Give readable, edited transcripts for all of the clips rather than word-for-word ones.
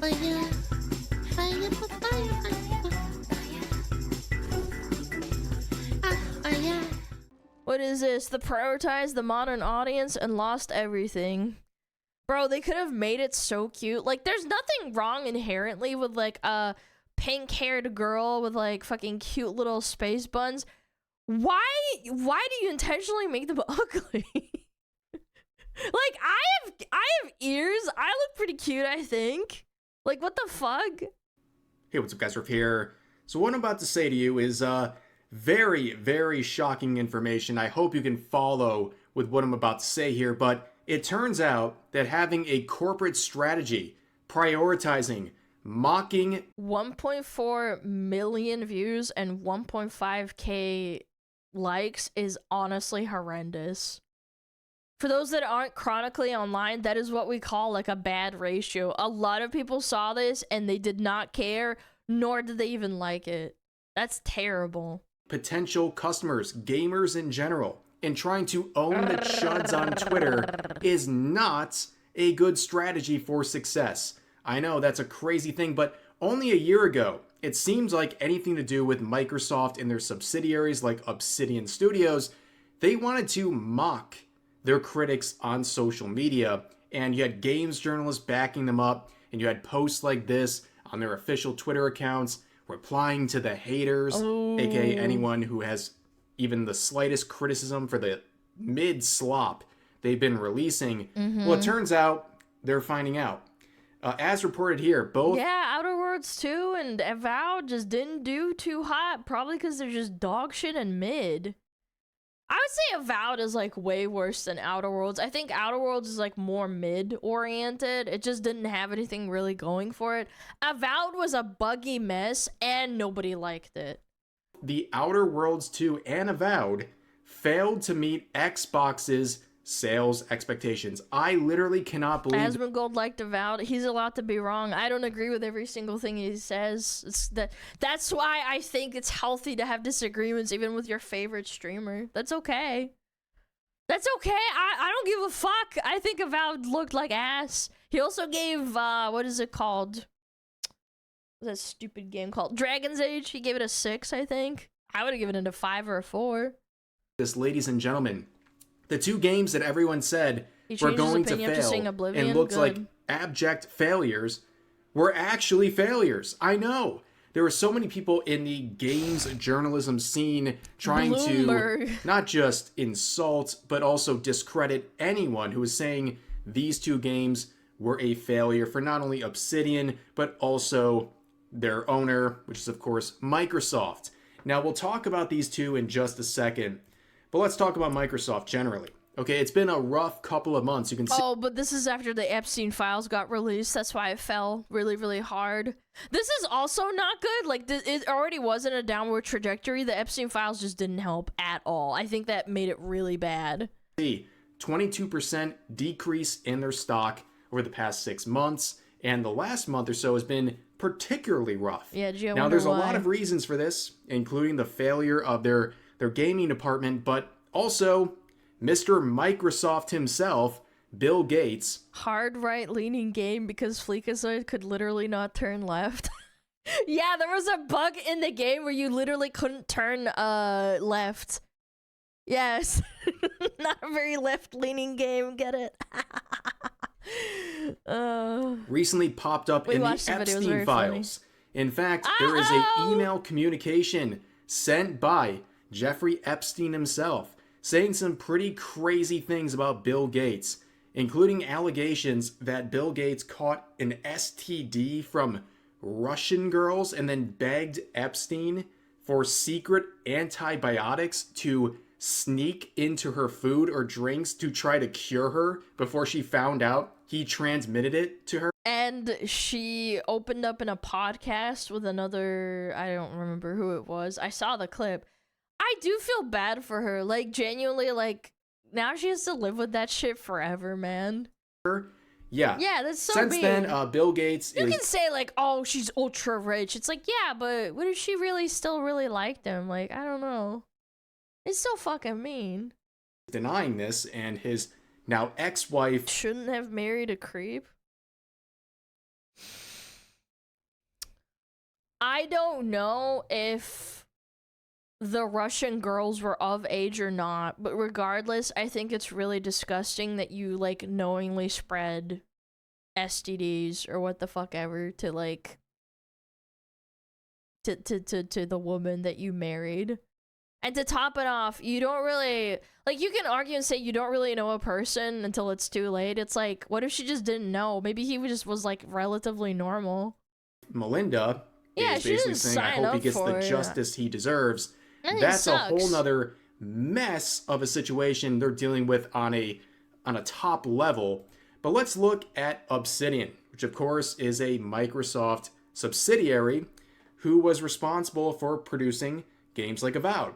Fire, fire, fire, fire. What is this? They prioritized the modern audience and lost everything. Bro, they could have made it so cute. Like, there's nothing wrong inherently with, like, a pink-haired girl with, like, fucking cute little space buns. Why do you intentionally make them ugly? Like, I have ears. I look pretty cute, I think. Like, what the fuck? Hey, what's up, guys? Riff here. So what I'm about to say to you is very, very shocking information. I hope you can follow with what I'm about to say here, but it turns out that having a corporate strategy, prioritizing, mocking 1.4 million views and 1.5k likes is honestly horrendous. For those that aren't chronically online, that is what we call like a bad ratio. A lot of people saw this and they did not care, nor did they even like it. That's terrible. potential customers, gamers in general, and trying to own the chuds on Twitter is not a good strategy for success. I know that's a crazy thing, but only a year ago, it seems like anything to do with Microsoft and their subsidiaries like Obsidian Studios, they wanted to mock their critics on social media, and you had games journalists backing them up, and you had posts like this on their official Twitter accounts replying to the haters, aka anyone who has even the slightest criticism for the mid-slop they've been releasing. Well, it turns out they're finding out. As reported here, both... Yeah, Outer Worlds 2 and Avowed just didn't do too hot, probably because they're just dog shit and mid. I would say Avowed is like way worse than Outer Worlds. I think Outer Worlds is like more mid-oriented. It just didn't have anything really going for it. Avowed was a buggy mess and nobody liked it. The Outer Worlds 2 and Avowed failed to meet Xbox's sales expectations. I literally cannot believe Asmongold liked Avowed. He's allowed to be wrong. I don't agree with every single thing he says. That's why I think it's healthy to have disagreements even with your favorite streamer. That's okay. That's okay. I don't give a fuck. I think Avowed looked like ass. He also gave what is it called? What's that stupid game called? Dragon's Age. He gave it a 6, I think. I would have given it a 5 or a 4. this, ladies and gentlemen. The two games that everyone said were going to fail and looked like abject failures were actually failures. I know. There were so many people in the games journalism scene trying to not just insult, but also discredit anyone who was saying these two games were a failure for not only Obsidian, but also their owner, which is, of course, Microsoft. Now, we'll talk about these two in just a second. But let's talk about Microsoft generally. Okay, it's been a rough couple of months. You can see. Oh, but this is after the Epstein files got released. That's why it fell really, really hard. This is also not good. Like, it already was in a downward trajectory. The Epstein files just didn't help at all. I think that made it really bad. 22% decrease in their stock over the past 6 months, and the last month or so has been particularly rough. Yeah, gee, I now wonder there's why. a lot of reasons for this, including the failure of their gaming department, but also Mr. Microsoft himself, Bill Gates. Hard right-leaning game because Fleekazoid could literally not turn left. Yeah, there was a bug in the game where you literally couldn't turn left. Yes. Not a very left-leaning game, get it? Recently popped up in the Epstein files. In fact, there is an email communication sent by Jeffrey Epstein himself, saying some pretty crazy things about Bill Gates, including allegations that Bill Gates caught an STD from Russian girls and then begged Epstein for secret antibiotics to sneak into her food or drinks to try to cure her before she found out he transmitted it to her. And she opened up in a podcast with another, I don't remember who it was. I saw the clip. I do feel bad for her. Like, genuinely, like, now she has to live with that shit forever, man. Yeah. Yeah, that's so Since mean. then, Bill Gates You can say, like, oh, she's ultra rich. It's like, yeah, but what if she really still really liked him? Like, I don't know. It's so fucking mean. denying this, and his now ex-wife Shouldn't have married a creep. I don't know if the Russian girls were of age or not, but regardless, I think it's really disgusting that you, like, knowingly spread STDs or what the fuck ever to, like, to the woman that you married. And to top it off, you don't really, like, you can argue and say you don't really know a person until it's too late. It's like, what if she just didn't know? Maybe he just was, like, relatively normal. Melinda Yeah, is she basically didn't saying, I sign hope he up gets the for it. justice he deserves. I think it That's a whole sucks. nother mess of a situation they're dealing with on a top level. But let's look at Obsidian, which of course is a Microsoft subsidiary who was responsible for producing games like Avowed.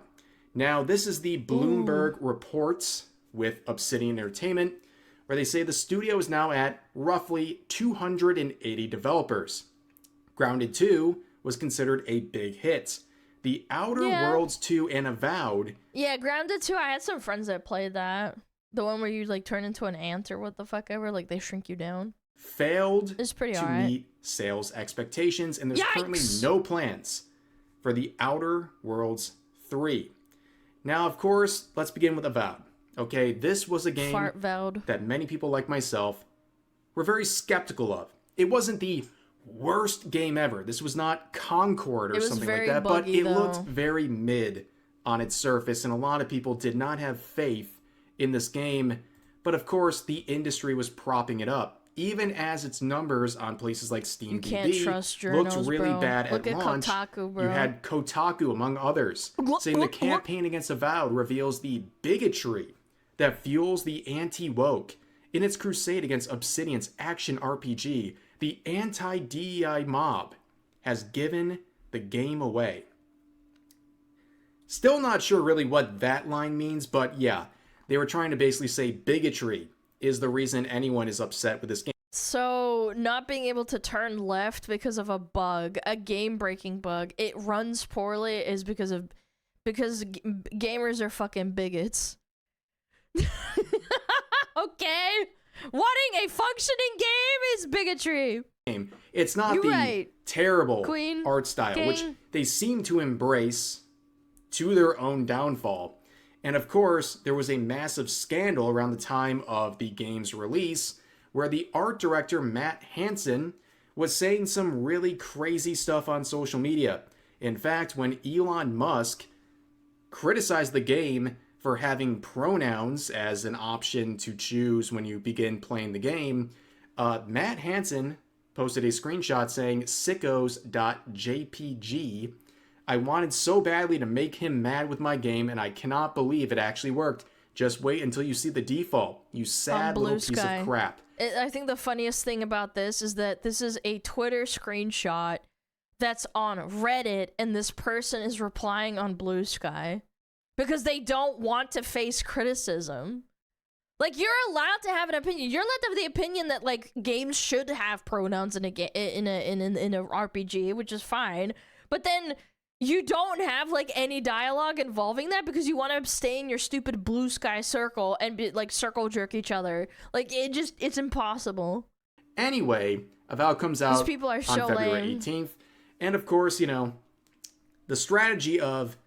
Now, this is the Bloomberg reports with Obsidian Entertainment, where they say the studio is now at roughly 280 developers. Grounded 2 was considered a big hit. The Outer Worlds 2 and Avowed... Yeah, Grounded 2, I had some friends that played that. The one where you, like, turn into an ant or what the fuck ever, like, they shrink you down. Failed It's pretty to alright. meet sales expectations, and there's Yikes! currently no plans for the Outer Worlds 3. Now, of course, let's begin with Avowed. Okay, this was a game that many people like myself were very skeptical of. It wasn't the worst game ever. This was not Concord or something like that, but it looked very mid on its surface, and a lot of people did not have faith in this game. But of course, the industry was propping it up, even as its numbers on places like Steam looked really bad at launch. Kotaku, bro. You had Kotaku, among others, saying the campaign against Avowed reveals the bigotry that fuels the anti-woke. In its crusade against Obsidian's action RPG, the anti-DEI mob has given the game away. Still not sure really what that line means, but yeah, they were trying to basically say bigotry is the reason anyone is upset with this game. So, not being able to turn left because of a bug, a game-breaking bug, it runs poorly is because gamers are fucking bigots. Okay? Wanting a functioning game is bigotry. It's not terrible Queen, art style, King. which they seem to embrace to their own downfall. And of course, there was a massive scandal around the time of the game's release, where the art director, Matt Hansen, was saying some really crazy stuff on social media. In fact, when Elon Musk criticized the game for having pronouns as an option to choose when you begin playing the game, Matt Hansen posted a screenshot saying, sickos.jpg. I wanted so badly to make him mad with my game, and I cannot believe it actually worked. Just wait until you see the default, you sad little piece of crap. I think the funniest thing about this is that this is a Twitter screenshot that's on Reddit, and this person is replying on Blue Sky because they don't want to face criticism. Like, you're allowed to have an opinion. You're allowed to have the opinion that, like, games should have pronouns in a RPG, which is fine. But then you don't have, like, any dialogue involving that because you want to stay in your stupid Blue Sky circle and be, like, circle jerk each other. Like, it's impossible. Anyway, Avowed comes out people are on so February lame. 18th. And of course, you know, the strategy of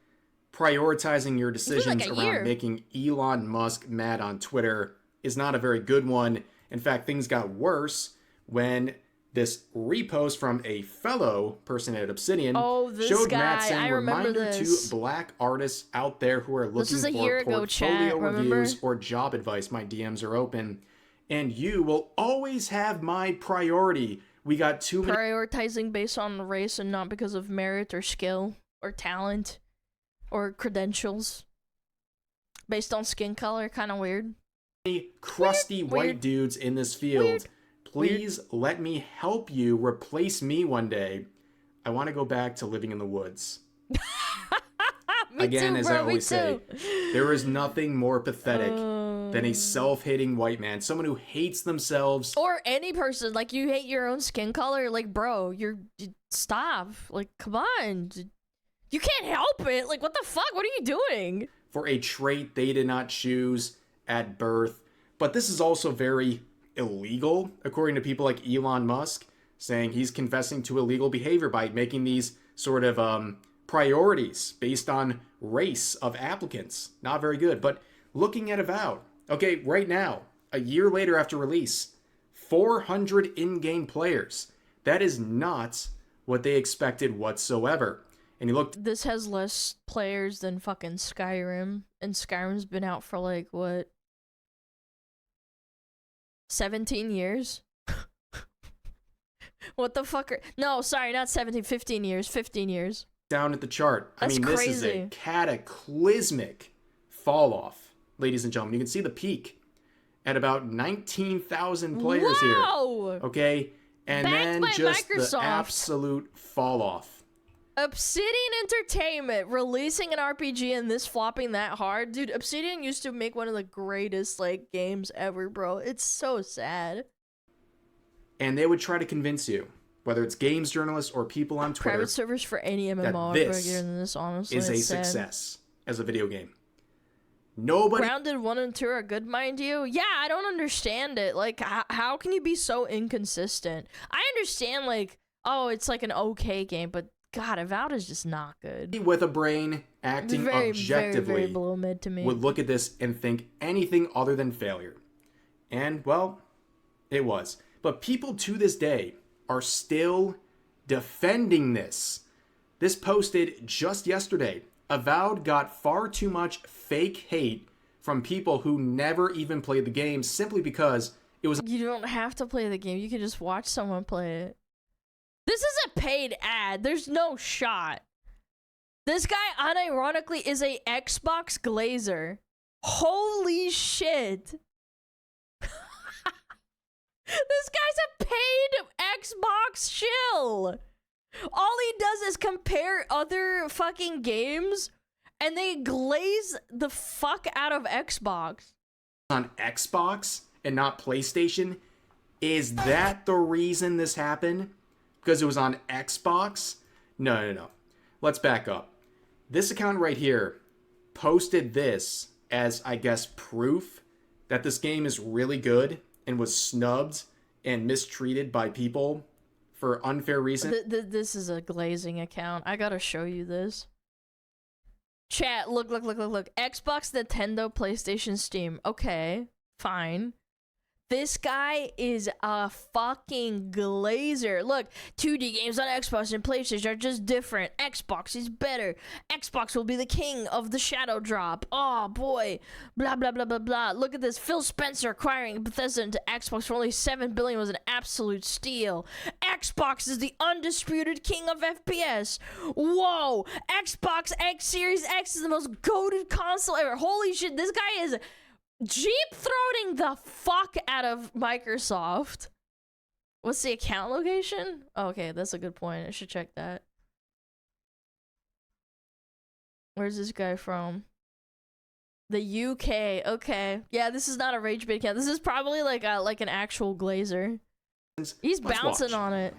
prioritizing your decisions around making Elon Musk mad on Twitter is not a very good one. In fact, things got worse when this repost from a fellow person at Obsidian showed Matt saying, reminder to black artists out there who are looking for portfolio reviews or job advice, my DMs are open, and you will always have my priority. We got too many prioritizing based on race and not because of merit or skill or talent or credentials. Based on skin color, kind of weird. Crusty white dudes in this field. Please let me help you replace me one day. I want to go back to living in the woods. Again, as I always say, there is nothing more pathetic than a self-hating white man. Someone who hates themselves. Or any person. Like, you hate your own skin color. Like, bro, stop. Like, come on. You can't help it. Like, what the fuck? What are you doing? For a trait they did not choose at birth. But this is also very illegal, according to people like Elon Musk. saying he's confessing to illegal behavior by making these sort of priorities based on race of applicants. Not very good. But looking at Avowed, okay, right now, a year later after release, 400 in-game players. That is not what they expected whatsoever. And you looked. This has less players than fucking Skyrim, and Skyrim's been out for like what? 17 years? What the fuck are... No, sorry, not 17, 15 years. 15 years. Down at the chart. That's I mean, crazy. This is a cataclysmic fall off, ladies and gentlemen. You can see the peak at about 19,000 players here. Okay? And Backed then by just Microsoft. the absolute fall off. Obsidian Entertainment releasing an RPG and this flopping that hard. Dude, Obsidian used to make one of the greatest, like, games ever, bro. It's so sad. And they would try to convince you, whether it's games journalists or people on Twitter, Private servers for any MMO are bigger than this, honestly. is a It's sad. success as a video game. Nobody... Grounded 1 and 2 are good, mind you. Yeah, I don't understand it. Like, how can you be so inconsistent? I understand, like, oh, it's like an okay game, but God, Avowed is just not good. with a brain acting objectively very below mid to me. would look at this and think anything other than failure. And, well, it was. But people to this day are still defending this. This posted just yesterday. Avowed got far too much fake hate from people who never even played the game simply because it was... You don't have to play the game. You can just watch someone play it. This is a paid ad. There's no shot. This guy, unironically, is a Xbox glazer. Holy shit. This guy's a paid Xbox shill. All he does is compare other fucking games, and they glaze the fuck out of Xbox. On Xbox and not PlayStation. Is that the reason this happened? Because it was on Xbox? No. Let's back up. This account right here posted this as, I guess, proof that this game is really good and was snubbed and mistreated by people for unfair reasons. This is a glazing account. I gotta show you this. Chat, look. Xbox, Nintendo, PlayStation, Steam. Okay, fine. This guy is a fucking glazer. Look, 2D games on Xbox and PlayStation are just different. Xbox is better. Xbox will be the king of the shadow drop. Oh boy. Blah, blah, blah, blah, blah. Look at this. Phil Spencer acquiring Bethesda into Xbox for only $7 billion was an absolute steal. Xbox is the undisputed king of FPS. Whoa. Xbox X Series X is the most goated console ever. Holy shit. This guy is... Jeep-throating the fuck out of Microsoft. What's the account location? Oh, okay, that's a good point. I should check that. Where's this guy from? The UK. Okay. Yeah, this is not a rage bait account. This is probably like an actual glazer. He's bouncing on it.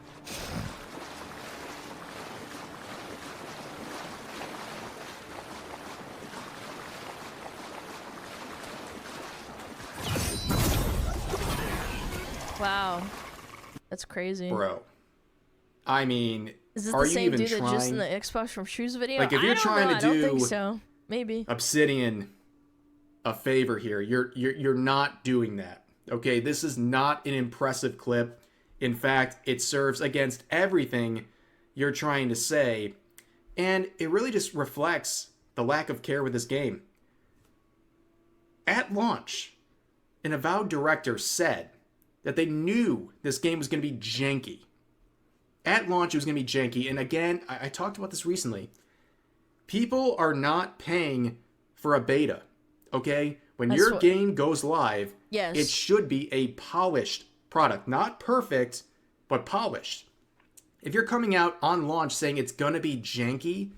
Wow, that's crazy, bro. I mean, is this are the you same even dude trying? that just in the Xbox from Shoes video? Like, if you're trying to I don't think so. Maybe Obsidian a favor here, you're not doing that. Okay, this is not an impressive clip. In fact, it serves against everything you're trying to say, and it really just reflects the lack of care with this game. At launch, an Avowed director said that they knew this game was going to be janky. At launch, it was going to be janky. And again, I talked about this recently. People are not paying for a beta, okay? When your game goes live, yes, it should be a polished product. Not perfect, but polished. If you're coming out on launch saying it's going to be janky,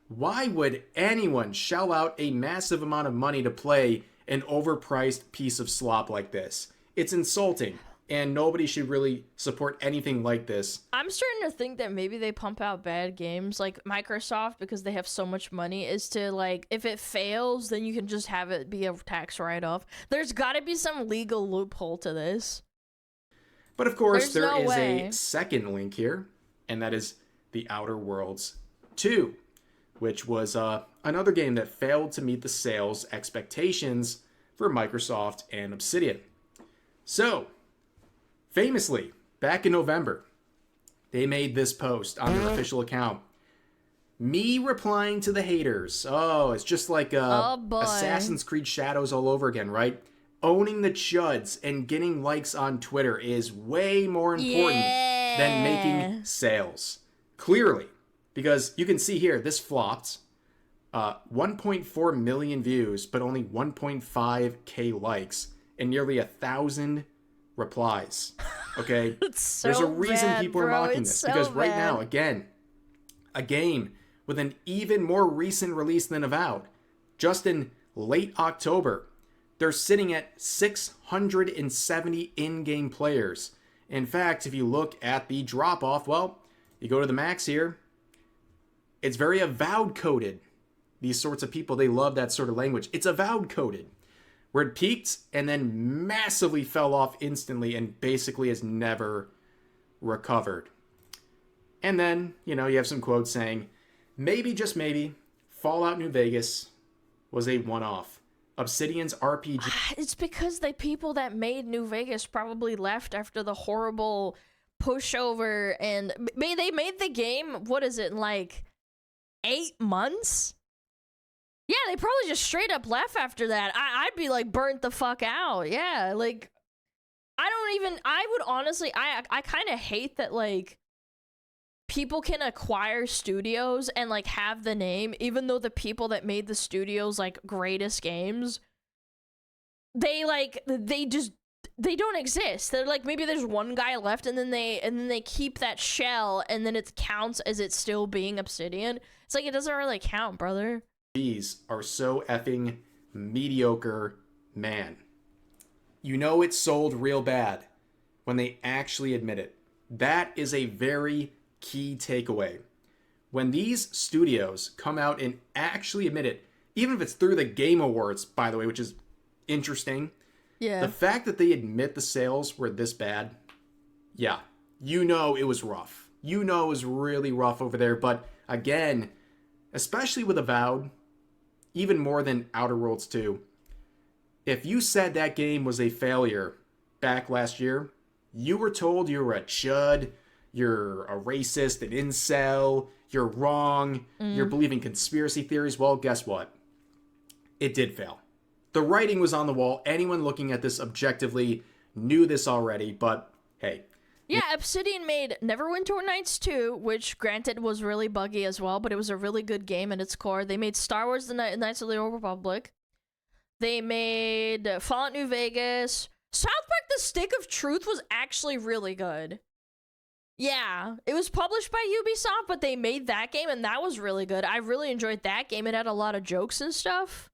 why would anyone shell out a massive amount of money to play an overpriced piece of slop like this? It's insulting. And nobody should really support anything like this. I'm starting to think that maybe they pump out bad games, like Microsoft, because they have so much money, is to, like, if it fails, then you can just have it be a tax write-off. There's got to be some legal loophole to this. But of course, There's no there is way. a second link here, and that is The Outer Worlds 2, which was another game that failed to meet the sales expectations for Microsoft and Obsidian. So, famously, back in November, they made this post on their official account. Me replying to the haters. Oh, it's just like Oh, boy. Assassin's Creed Shadows all over again, right? Owning the chuds and getting likes on Twitter is way more important than making sales. Clearly. Because you can see here, this flopped. 1.4 million views, but only 1.5k likes and nearly 1,000 replies. Okay? So There's a reason bad, people bro. are mocking It's this. so Because right bad. now, again, a game with an even more recent release than Avowed, just in late October, they're sitting at 670 in-game players. In fact, if you look at the drop-off, well, you go to the max here, it's very Avowed coded. These sorts of people, they love that sort of language. It's Avowed coded, where it peaked and then massively fell off instantly and basically has never recovered. And then, you have some quotes saying, maybe, just maybe, Fallout New Vegas was a one-off. Obsidian's RPG... It's because the people that made New Vegas probably left after the horrible pushover, and they made the game, what is it, like 8 months? Yeah, they probably just straight up left after that. I'd be like burnt the fuck out. Yeah, like I would honestly, I kind of hate that like people can acquire studios and like have the name, even though the people that made the studios like greatest games, they don't exist. They're like, maybe there's one guy left, and then they keep that shell, and then it counts as it still being Obsidian. It's like, it doesn't really count, brother. These are so effing mediocre, man. You know it's sold real bad when they actually admit it. That is a very key takeaway. When these studios come out and actually admit it, even if it's through the Game Awards, by the way, which is interesting. Yeah. The fact that they admit the sales were this bad, yeah, it was rough. It was really rough over there. But again, especially with Avowed, even more than Outer Worlds 2, if you said that game was a failure back last year, you were told you were a chud, you're a racist, an incel, you're wrong, you're believing conspiracy theories. Well, guess what? It did fail. The writing was on the wall. Anyone looking at this objectively knew this already, but hey. Yeah, Obsidian made Neverwinter Nights 2, which granted was really buggy as well, but it was a really good game at its core. They made Star Wars The Knights of the Old Republic. They made Fallout New Vegas. South Park The Stick of Truth was actually really good. Yeah, it was published by Ubisoft, but they made that game, and that was really good. I really enjoyed that game. It had a lot of jokes and stuff.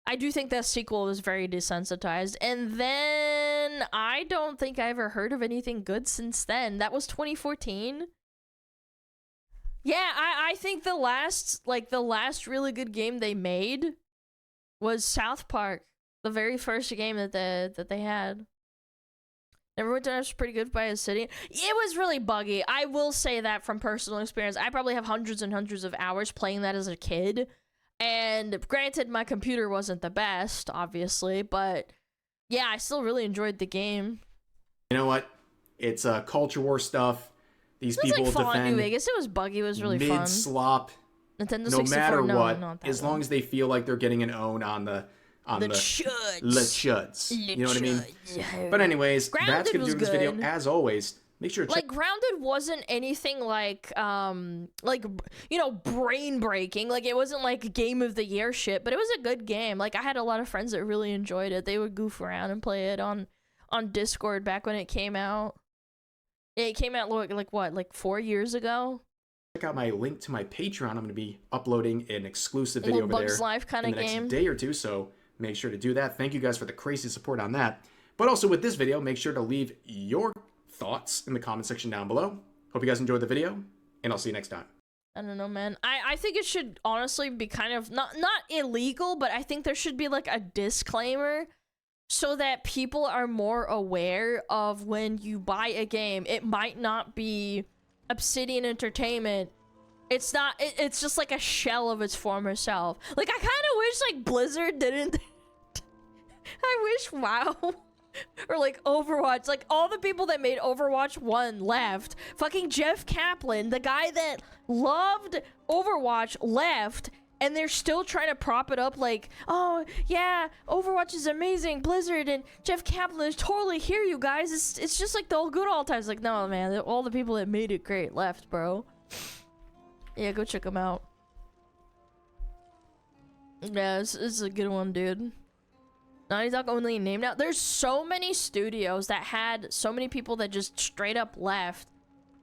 I do think that sequel was very desensitized. And then I don't think I ever heard of anything good since then. That was 2014. Yeah, I think the last really good game they made was South Park, the very first game that they had. Neverwinter Nights was pretty good by Obsidian. It was really buggy. I will say that from personal experience. I probably have hundreds and hundreds of hours playing that as a kid. And granted, my computer wasn't the best, obviously, but yeah, I still really enjoyed the game. You know what? It's culture war stuff. These It was people like Fallout New defend Vegas. It was buggy. It was really fun. mid-slop, Nintendo no 64, matter no, what, not that as one. long as they feel like they're getting an own on the chuds. Le chuds. You know what I mean? Chuds. But anyways, Grounded that's going to was do this video. good. As always, make sure to check. Like, Grounded wasn't anything like brain breaking. Like, it wasn't like game of the year shit, but it was a good game. Like, I had a lot of friends that really enjoyed it. They would goof around and play it on Discord back when it came out. It came out like 4 years ago. Check out my link to my Patreon. I'm going to be uploading an exclusive video over Bugs there Life kind in of the game. next day or two, so make sure to do that. Thank you guys for the crazy support on that. But also with this video, make sure to leave your thoughts in the comment section down below. Hope you guys enjoyed the video, and I'll see you next time. I don't know, man. I think it should honestly be kind of not illegal, but I think there should be like a disclaimer so that people are more aware of when you buy a game, it might not be Obsidian Entertainment. It's not, it's just like a shell of its former self. Like, I kind of wish like Blizzard didn't. I wish WoW or like Overwatch, like all the people that made Overwatch 1 left. Fucking Jeff Kaplan, the guy that loved Overwatch, left. And they're still trying to prop it up like, oh, yeah, Overwatch is amazing. Blizzard and Jeff Kaplan is totally here, you guys. It's just like the old good old times. Like, no, man, all the people that made it great left, bro. Yeah, go check them out. Yeah, this is a good one, dude. Naughty Dog only named out. There's so many studios that had so many people that just straight up left.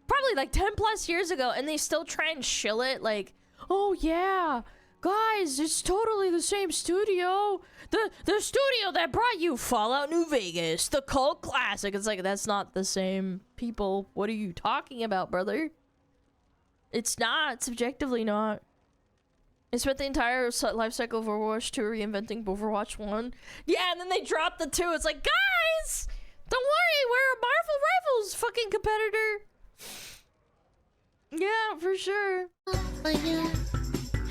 Probably like 10 plus years ago, and they still try and shill it like, oh, yeah. Guys, it's totally the same studio. The studio that brought you Fallout New Vegas, the cult classic. It's like, that's not the same people. What are you talking about, brother? It's not. Subjectively not. I spent the entire life cycle of Overwatch 2 reinventing Overwatch 1. Yeah, and then they dropped the 2. It's like, guys, don't worry. We're a Marvel Rivals fucking competitor. Yeah, for sure. Fire,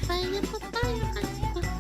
fire, fire, fire, fire.